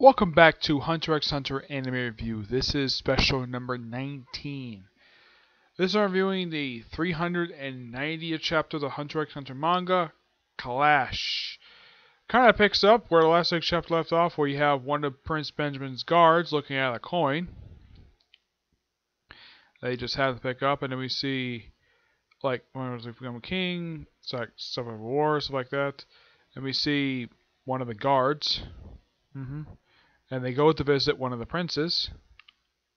Welcome back to Hunter x Hunter Anime Review. This is special number 19. This is reviewing the 390th chapter of the Hunter x Hunter manga, Clash. Kind of picks up where the last chapter left off, where you have one of Prince Benjamin's guards looking at a coin. They just have to pick up, and then we see, like, when it was become a king, it's like stuff of war, stuff like that. And we see one of the guards. And they go to visit one of the princes,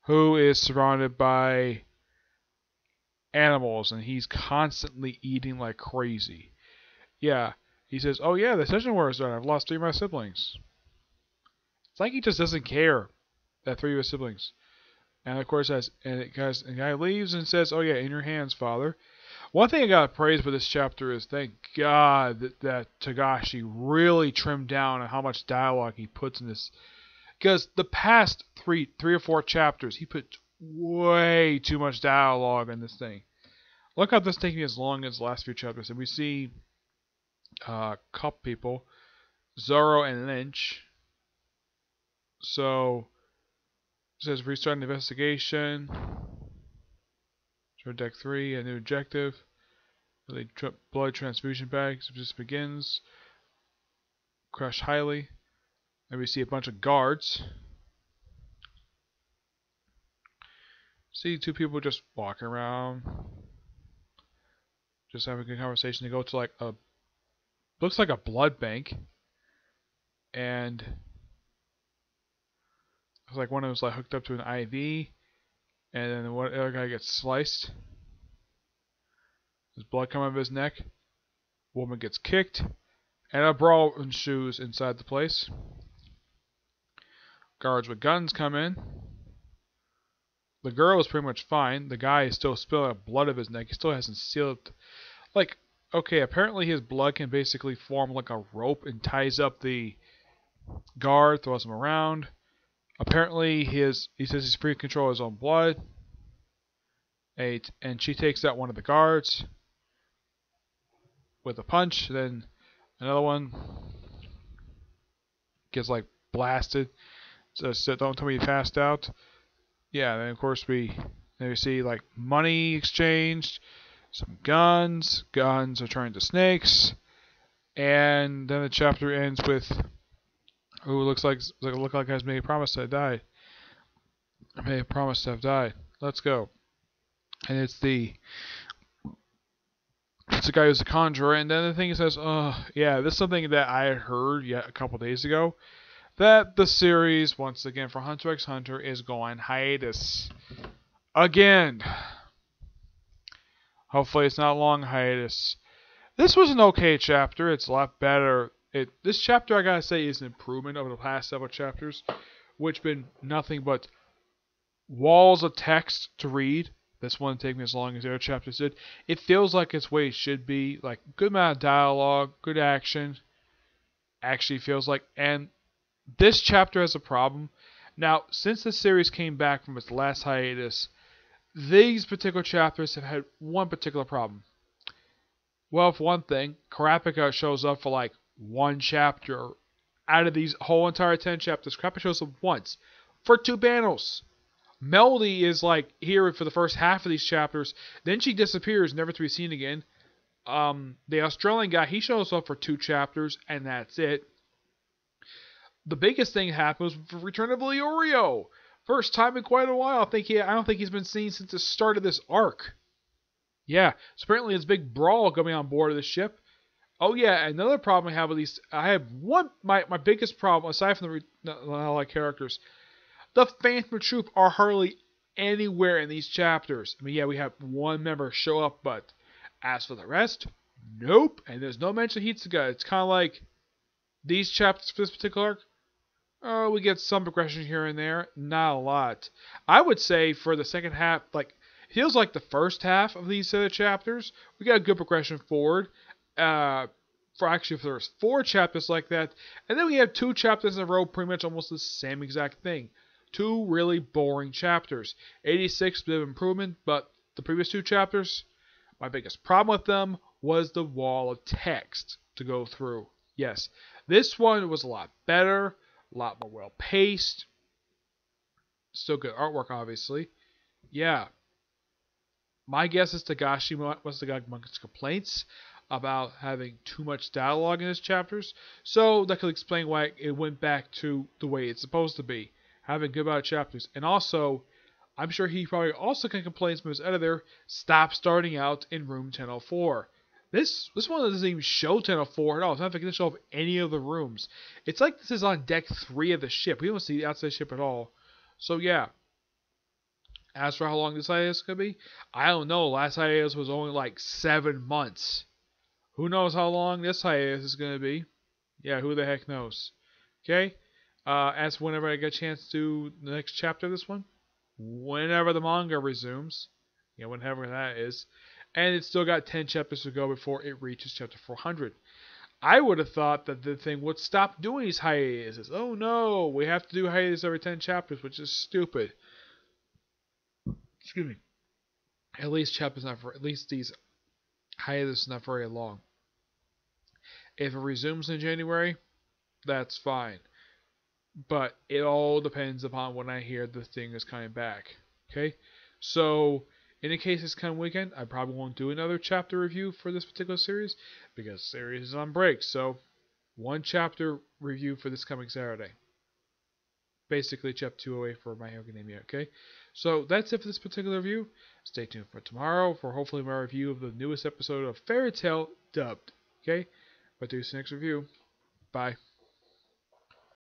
who is surrounded by animals, and he's constantly eating like crazy. Yeah, he says, "Oh yeah, the session war is done. I've lost 3 of my siblings." It's like he just doesn't care that 3 of his siblings. And of course, the guy leaves and says, "Oh yeah, in your hands, father." One thing I got praised with this chapter is, thank God that Togashi really trimmed down on how much dialogue he puts in this. Because the past three or four chapters, he put way too much dialogue in this thing. Look how this taking as long as the last few chapters. And we see couple people, Zoro and Lynch. So, it says restart an investigation. Show deck 3, a new objective. Blood transfusion bags. Just begins. Crush highly. And we see a bunch of guards. See 2 people just walking around. Just having a good conversation. They go to like looks like a blood bank. And it's like one of them was like hooked up to an IV. And then the other guy gets sliced. There's blood coming out of his neck. Woman gets kicked. And a brawl ensues inside the place. Guards with guns come in. The girl is pretty much fine. The guy is still spilling blood of his neck. He still hasn't sealed. Like, okay, apparently his blood can basically form like a rope and ties up the guard, throws him around. Apparently he says he's free to control his own blood. And she takes out one of the guards with a punch. Then another one gets like blasted. So don't tell me he passed out. Yeah, then of course we see like money exchanged, some guns. Guns are turned to snakes, and then the chapter ends with who looks like has made a promise to have died. Made a promise to have died. Let's go. And it's the guy who's a conjurer, and then the thing says, yeah, this is something that I had heard a couple days ago. That the series, once again, for Hunter x Hunter is going hiatus. Again. Hopefully it's not a long hiatus. This was an okay chapter. It's a lot better. This chapter, I gotta say, is an improvement over the past several chapters, which been nothing but walls of text to read. This one didn't take me as long as the other chapters did. It feels like it's way it should be. Like, good amount of dialogue, good action. Actually feels like, and this chapter has a problem. Now, since the series came back from its last hiatus, these particular chapters have had one particular problem. Well, for one thing, Kurapika shows up for like one chapter. Out of these whole entire 10 chapters, Kurapika shows up once for 2 panels. Melody is like here for the first half of these chapters. Then she disappears, never to be seen again. The Australian guy, he shows up for 2 chapters, and that's it. The biggest thing happens with the return of Leorio. First time in quite a while. I don't think he's been seen since the start of this arc. Yeah, so apparently there's a big brawl coming on board of the ship. Oh yeah, another problem I have with these. I have my biggest problem aside from the characters. The Phantom Troop are hardly anywhere in these chapters. I mean, yeah, we have one member show up, but as for the rest, nope. And there's no mention of Hitsuga. It's kind of like these chapters for this particular arc. Oh, we get some progression here and there. Not a lot. I would say for the second half, like, it feels like the first half of these chapters, we got a good progression forward. There's 4 chapters like that. And then we have 2 chapters in a row, pretty much almost the same exact thing. 2 really boring chapters. 86, bit of improvement, but the previous 2 chapters, my biggest problem with them was the wall of text to go through. Yes, this one was a lot better. A lot more well paced. Still good artwork, obviously. Yeah. My guess is Togashi must have got amongst complaints about having too much dialogue in his chapters, so that could explain why it went back to the way it's supposed to be, having good amount of chapters. And also, I'm sure he probably also can complain from his editor, stop starting out in room 1004. This one doesn't even show 1004 at all. It's not like it doesn't show up any of the rooms. It's like this is on deck 3 of the ship. We don't see the outside ship at all. So yeah. As for how long this hiatus could be, I don't know. Last hiatus was only like 7 months. Who knows how long this hiatus is going to be? Yeah, who the heck knows? Okay? As for whenever I get a chance to do the next chapter of this one, whenever the manga resumes, whenever that is, and it's still got 10 chapters to go before it reaches chapter 400. I would have thought that the thing would stop doing these hiatuses. Oh no, we have to do hiatus every 10 chapters, which is stupid. Excuse me. At least these hiatus not very long. If it resumes in January, that's fine. But it all depends upon when I hear the thing is coming back. Okay? So, in the case this coming weekend, I probably won't do another chapter review for this particular series because the series is on break. So, one chapter review for this coming Saturday. Basically, chapter 208 for My Hero Academia. Okay? So, that's it for this particular review. Stay tuned for tomorrow for hopefully my review of the newest episode of Fairy Tail dubbed. Okay? But do this next review. Bye.